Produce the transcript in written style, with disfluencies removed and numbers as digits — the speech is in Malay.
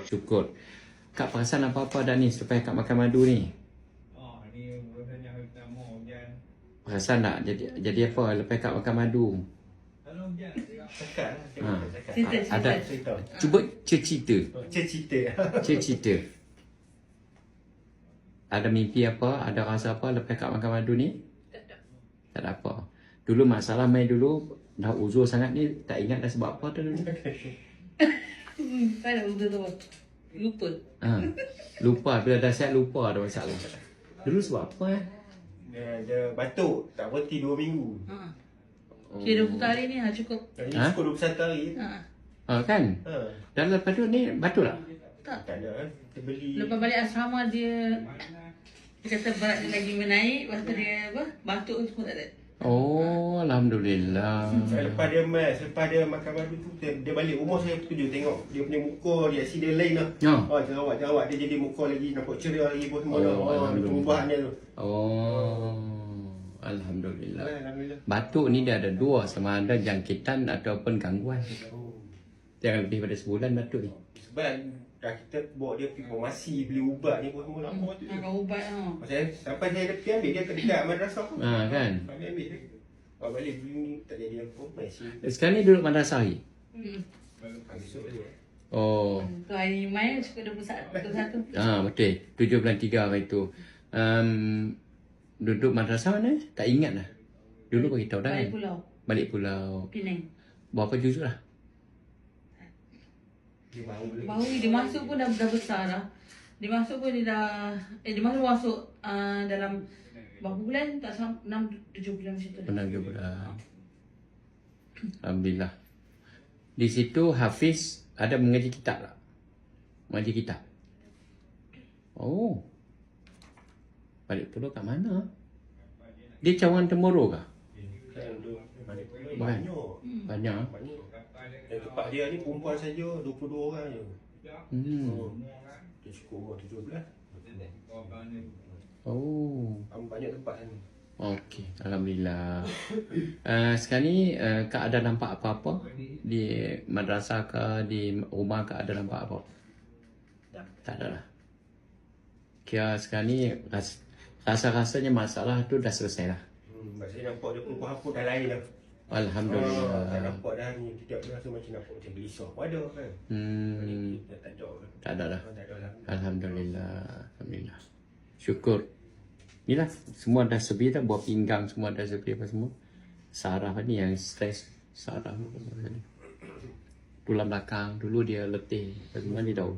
Syukur. Kak perasan apa-apa dah ni selepas Kak makan madu ni? Ni rasanya pertama hujan. Perasan tak jadi apa lepas Kak makan madu? Kalau hujan, Cakap Ha. lah. Ada Cerita. cuba cerita. Cerita. Ada mimpi apa? Ada rasa apa lepas Kak makan madu ni? Tak ada apa. Dulu masalah main dulu dah uzur sangat ni tak ingat dah sebab apa tu dulu. Tak ada betul tu. Lupa. Ha. Lupa bila dah siap lupa ada masalah. Dulu sebab apa Dia batuk, tak berhenti 2 minggu. Kira 20 hari ni cukup. Ini Ha? cukup 21 hari. Kan? Ha. Dan lepas tu ni batuk tak? Tak. Tak ada kan? Kita beli. Lepas balik asrama dia kata berat dia lagi menaik. Lepas tu dia batuk semua tak ada. Oh, Alhamdulillah. Lepas dia makan madu tu, dia balik rumah saya terkejut tengok dia punya muka reaksi dia lain lah. Ya. Jerawat dia jadi muka lagi nampak ceria lagi pun semua dah. Alhamdulillah. Perubahan dia tu. Alhamdulillah. Alhamdulillah. Batuk ni dia ada dua, sama ada jangkitan ataupun gangguan. Jangan lebih pada sebulan batuk ni. Sebab dah kita bawa dia pergi farmasi beli ubat ni pun semua lama tu. Makan ubat Saya sampai saya pergi ambil dia dekat madrasah tu. Kan? Ambil dia. Bawa balik beli tak jadi apa masih. Sekarang ni duduk madrasah lagi? Esok balik. Oh. Tu hari Mei cukup 21. Betul. 7 bulan 3 hari tu. Duduk madrasah mana? Tak ingat lah. Dulu beritahu dah Balik kan? pulau. Balik pulau. Penang. Berapa juzuk lah? Dia baru Baru dia masuk pun dah besar dah. Dia masuk pun dia dah dia masuk dalam berapa bulan tak sampai 6 7 bulan macam tu. Benar juga. Alhamdulillah. Di situ Hafiz ada mengaji kitab tak? Mengaji kitab. Oh. Balik pulau kat mana? Dia cawangan temuruk kah? banyak. Banyak. Dan tempat dia ni perempuan saja 22 orang je. Dia cukup umur 17. Oh. Banyak tempat ni. Okey, Alhamdulillah. Sekarang ni Kak ada nampak apa-apa? Di madrasah ke, di rumah Kak ada nampak apa? Tak ada lah. Kira sekarang ni rasa-rasanya masalah tu dah selesai lah. Saya nampak dia perubahan pun dah lain dah. Alhamdulillah. Tak nampak dah ni. Tidak rasa macam nampak macam gelisah pun ada kan. Tak ada. Tak ada lah. Tak ada lah. Alhamdulillah. Alhamdulillah. Syukur. Inilah semua dah sebi dah, buah pinggang semua dah sebi apa semua. Saraf ni yang stres. Saraf. Tulang belakang dulu dia letih. Bagaimana dia tahu?